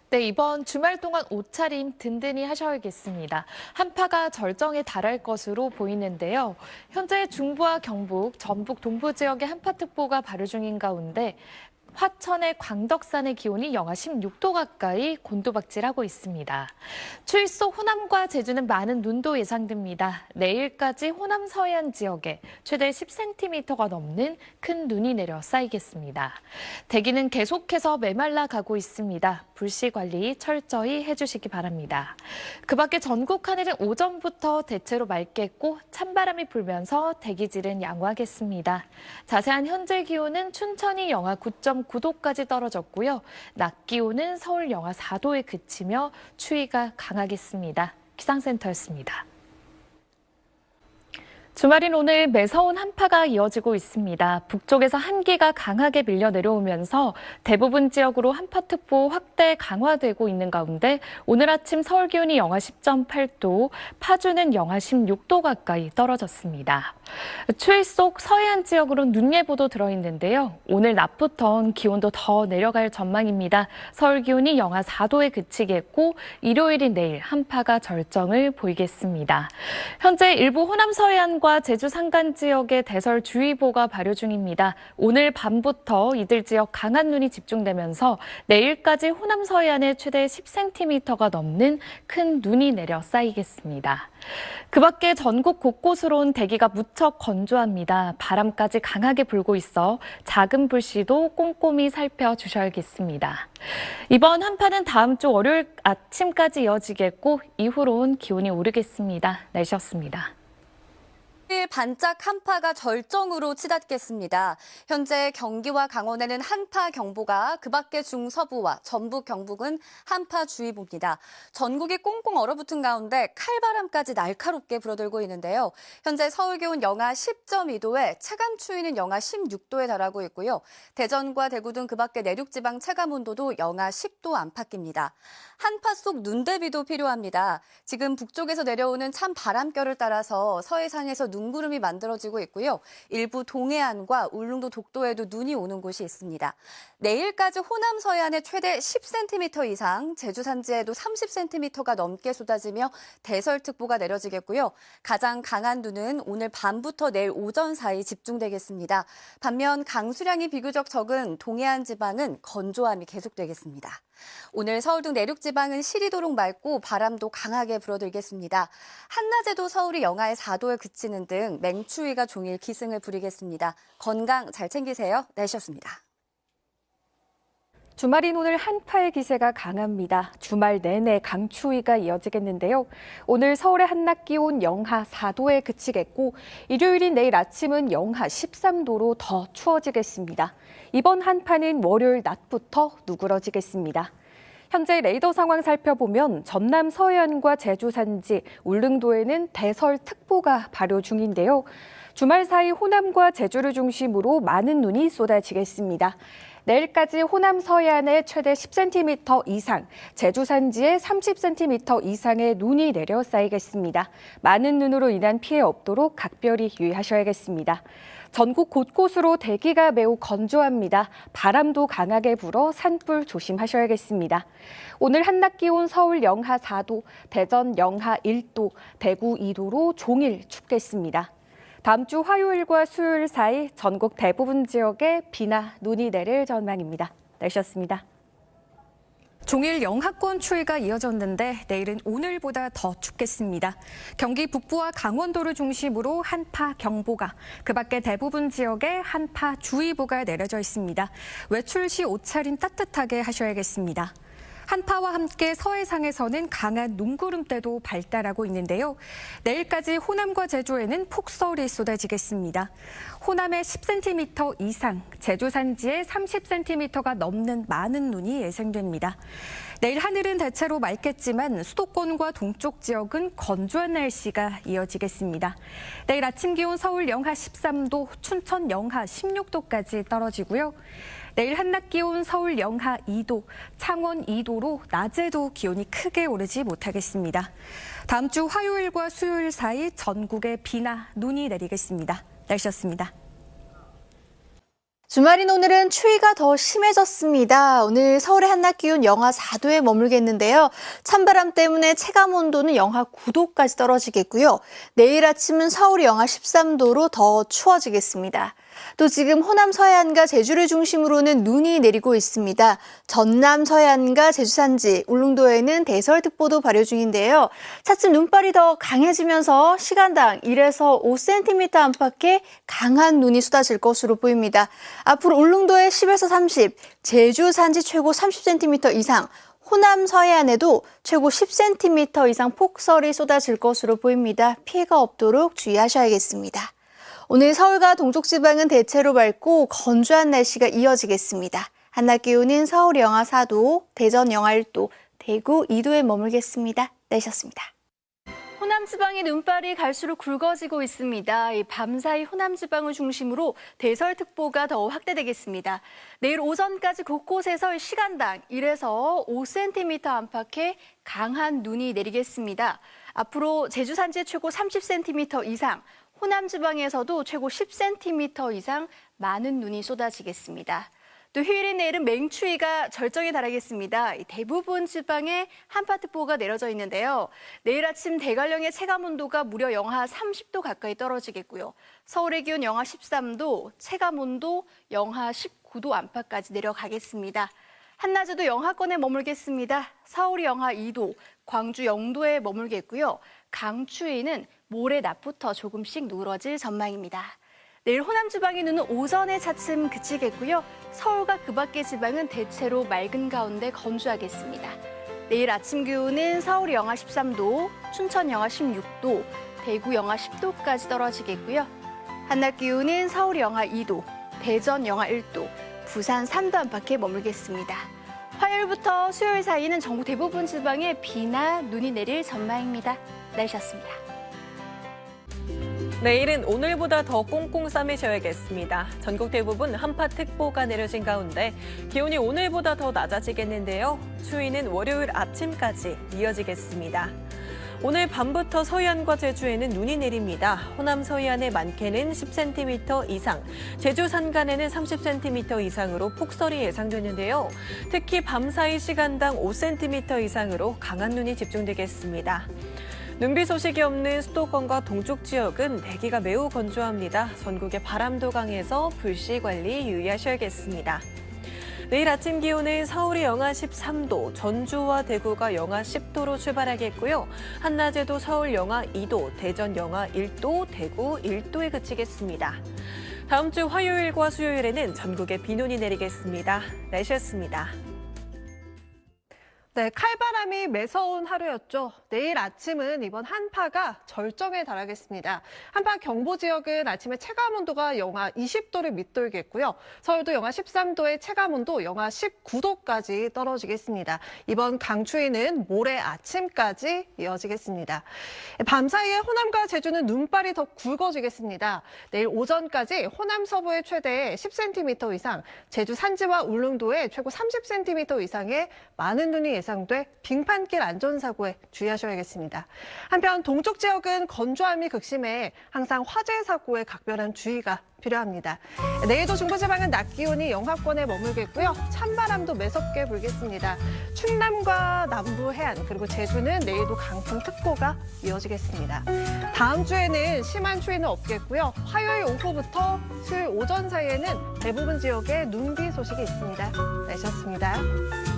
네, 이번 주말 동안 옷차림 든든히 하셔야겠습니다. 한파가 절정에 달할 것으로 보이는데요. 현재 중부와 경북, 전북 동부 지역에 한파특보가 발효 중인 가운데 화천의 광덕산의 기온이 영하 16도 가까이 곤두박질하고 있습니다. 추위 속 호남과 제주는 많은 눈도 예상됩니다. 내일까지 호남 서해안 지역에 최대 10cm가 넘는 큰 눈이 내려 쌓이겠습니다. 대기는 계속해서 메말라 가고 있습니다. 불씨 관리 철저히 해주시기 바랍니다. 그 밖에 전국 하늘은 오전부터 대체로 맑겠고 찬바람이 불면서 대기질은 양호하겠습니다. 자세한 현재 기온은 춘천이 영하 9.9도까지 떨어졌고요. 낮 기온은 서울 영하 4도에 그치며 추위가 강하겠습니다. 기상센터였습니다. 주말인 오늘 매서운 한파가 이어지고 있습니다. 북쪽에서 한기가 강하게 밀려 내려오면서 대부분 지역으로 한파특보 확대 강화되고 있는 가운데 오늘 아침 서울 기온이 영하 10.8도, 파주는 영하 16도 가까이 떨어졌습니다. 추위 속 서해안 지역으로 눈 예보도 들어있는데요. 오늘 낮부턴 기온도 더 내려갈 전망입니다. 서울 기온이 영하 4도에 그치겠고 일요일인 내일 한파가 절정을 보이겠습니다. 현재 일부 호남 서해안과 제주 산간 지역에 대설주의보가 발효 중입니다. 오늘 밤부터 이들 지역 강한 눈이 집중되면서 내일까지 호남 서해안에 최대 10cm가 넘는 큰 눈이 내려 쌓이겠습니다. 그 밖에 전국 곳곳으론 대기가 무척 건조합니다. 바람까지 강하게 불고 있어 작은 불씨도 꼼꼼히 살펴주셔야겠습니다. 이번 한파는 다음 주 월요일 아침까지 이어지겠고 이후론 기온이 오르겠습니다. 날씨였습니다. 반짝 한파가 절정으로 치닫겠습니다. 현재 경기와 강원에는 한파경보가, 그 밖에 중서부와 전북, 경북은 한파주의보입니다. 전국이 꽁꽁 얼어붙은 가운데 칼바람까지 날카롭게 불어들고 있는데요. 현재 서울 기온 영하 10.2도에 체감 추위는 영하 16도에 달하고 있고요. 대전과 대구 등 그 밖에 내륙지방 체감 온도도 영하 10도 안팎입니다. 한파 속 눈대비도 필요합니다. 지금 북쪽에서 내려오는 찬 바람결을 따라서 서해상에서 눈구름이 만들어지고 있고요. 일부 동해안과 울릉도 독도에도 눈이 오는 곳이 있습니다. 내일까지 호남 서해안에 최대 10cm 이상, 제주 산지에도 30cm가 넘게 쏟아지며 대설특보가 내려지겠고요. 가장 강한 눈은 오늘 밤부터 내일 오전 사이 집중되겠습니다. 반면 강수량이 비교적 적은 동해안 지방은 건조함이 계속되겠습니다. 오늘 서울 등 내륙 지방은 시리도록 맑고 바람도 강하게 불어들겠습니다. 한낮에도 서울이 영하의 4도에 그치는 등 맹추위가 종일 기승을 부리겠습니다. 건강 잘 챙기세요. 날씨였습니다. 주말인 오늘 한파의 기세가 강합니다. 주말 내내 강추위가 이어지겠는데요. 오늘 서울의 한낮 기온 영하 4도에 그치겠고 일요일인 내일 아침은 영하 13도로 더 추워지겠습니다. 이번 한파는 월요일 낮부터 누그러지겠습니다. 현재 레이더 상황 살펴보면 전남 서해안과 제주 산지, 울릉도에는 대설특보가 발효 중인데요. 주말 사이 호남과 제주를 중심으로 많은 눈이 쏟아지겠습니다. 내일까지 호남 서해안에 최대 10cm 이상, 제주 산지에 30cm 이상의 눈이 내려 쌓이겠습니다. 많은 눈으로 인한 피해 없도록 각별히 유의하셔야겠습니다. 전국 곳곳으로 대기가 매우 건조합니다. 바람도 강하게 불어 산불 조심하셔야겠습니다. 오늘 한낮 기온 서울 영하 4도, 대전 영하 1도, 대구 2도로 종일 춥겠습니다. 다음 주 화요일과 수요일 사이 전국 대부분 지역에 비나 눈이 내릴 전망입니다. 날씨였습니다. 종일 영하권 추위가 이어졌는데 내일은 오늘보다 더 춥겠습니다. 경기 북부와 강원도를 중심으로 한파경보가, 그 밖에 대부분 지역에 한파주의보가 내려져 있습니다. 외출 시 옷차림 따뜻하게 하셔야겠습니다. 한파와 함께 서해상에서는 강한 눈구름대도 발달하고 있는데요. 내일까지 호남과 제주에는 폭설이 쏟아지겠습니다. 호남에 10cm 이상, 제주 산지에 30cm가 넘는 많은 눈이 예상됩니다. 내일 하늘은 대체로 맑겠지만 수도권과 동쪽 지역은 건조한 날씨가 이어지겠습니다. 내일 아침 기온 서울 영하 13도, 춘천 영하 16도까지 떨어지고요. 내일 한낮 기온 서울 영하 2도, 창원 2도로 낮에도 기온이 크게 오르지 못하겠습니다. 다음 주 화요일과 수요일 사이 전국에 비나 눈이 내리겠습니다. 날씨였습니다. 주말인 오늘은 추위가 더 심해졌습니다. 오늘 서울의 한낮 기온 영하 4도에 머물겠는데요. 찬바람 때문에 체감 온도는 영하 9도까지 떨어지겠고요. 내일 아침은 서울이 영하 13도로 더 추워지겠습니다. 또 지금 호남 서해안과 제주를 중심으로는 눈이 내리고 있습니다. 전남 서해안과 제주 산지, 울릉도에는 대설특보도 발효 중인데요. 차츰 눈발이 더 강해지면서 시간당 1에서 5cm 안팎의 강한 눈이 쏟아질 것으로 보입니다. 앞으로 울릉도에 10에서 30, 제주 산지 최고 30cm 이상, 호남 서해안에도 최고 10cm 이상 폭설이 쏟아질 것으로 보입니다. 피해가 없도록 주의하셔야겠습니다. 오늘 서울과 동쪽 지방은 대체로 맑고 건조한 날씨가 이어지겠습니다. 한낮 기온은 서울 영하 4도, 대전 영하 1도, 대구 2도에 머물겠습니다. 날씨였습니다. 호남 지방의 눈발이 갈수록 굵어지고 있습니다. 밤사이 호남 지방을 중심으로 대설특보가 더 확대되겠습니다. 내일 오전까지 곳곳에서 시간당 1에서 5cm 안팎의 강한 눈이 내리겠습니다. 앞으로 제주 산지 최고 30cm 이상, 호남 지방에서도 최고 10cm 이상 많은 눈이 쏟아지겠습니다. 또 휴일인 내일은 맹추위가 절정에 달하겠습니다. 대부분 지방에 한파특보가 내려져 있는데요. 내일 아침 대관령의 체감온도가 무려 영하 30도 가까이 떨어지겠고요. 서울의 기온 영하 13도, 체감온도 영하 19도 안팎까지 내려가겠습니다. 한낮에도 영하권에 머물겠습니다. 서울이 영하 2도, 광주 0도에 머물겠고요. 강추위는 모레 낮부터 조금씩 누그러질 전망입니다. 내일 호남 지방의 눈은 오전에 차츰 그치겠고요. 서울과 그 밖의 지방은 대체로 맑은 가운데 건조하겠습니다. 내일 아침 기온은 서울이 영하 13도, 춘천 영하 16도, 대구 영하 10도까지 떨어지겠고요. 한낮 기온은 서울이 영하 2도, 대전 영하 1도, 부산 3도 안팎에 머물겠습니다. 화요일부터 수요일 사이는 전국 대부분 지방에 비나 눈이 내릴 전망입니다. 날씨였습니다. 내일은 오늘보다 더 꽁꽁 싸매셔야겠습니다. 전국 대부분 한파특보가 내려진 가운데 기온이 오늘보다 더 낮아지겠는데요. 추위는 월요일 아침까지 이어지겠습니다. 오늘 밤부터 서해안과 제주에는 눈이 내립니다. 호남 서해안의 많게는 10cm 이상, 제주 산간에는 30cm 이상으로 폭설이 예상되는데요. 특히 밤사이 시간당 5cm 이상으로 강한 눈이 집중되겠습니다. 눈비 소식이 없는 수도권과 동쪽 지역은 대기가 매우 건조합니다. 전국에 바람도 강해서 불씨 관리 유의하셔야겠습니다. 내일 아침 기온은 서울이 영하 13도, 전주와 대구가 영하 10도로 출발하겠고요. 한낮에도 서울 영하 2도, 대전 영하 1도, 대구 1도에 그치겠습니다. 다음 주 화요일과 수요일에는 전국에 비눈이 내리겠습니다. 날씨였습니다. 네, 칼바람이 매서운 하루였죠. 내일 아침은 이번 한파가 절정에 달하겠습니다. 한파 경보 지역은 아침에 체감온도가 영하 20도를 밑돌겠고요. 서울도 영하 13도에 체감온도 영하 19도까지 떨어지겠습니다. 이번 강추위는 모레 아침까지 이어지겠습니다. 밤사이에 호남과 제주는 눈발이 더 굵어지겠습니다. 내일 오전까지 호남 서부에 최대 10cm 이상, 제주 산지와 울릉도에 최고 30cm 이상의 많은 눈이 예상돼 빙판길 안전사고에 주의하셔야겠습니다. 한편 동쪽 지역은 건조함이 극심해 항상 화재 사고에 각별한 주의가 필요합니다. 내일도 중부지방은 낮 기온이 영하권에 머물겠고요. 찬바람도 매섭게 불겠습니다. 충남과 남부 해안 그리고 제주는 내일도 강풍특보가 이어지겠습니다. 다음 주에는 심한 추위는 없겠고요. 화요일 오후부터 수요일 오전 사이에는 대부분 지역에 눈비 소식이 있습니다. 날씨였습니다.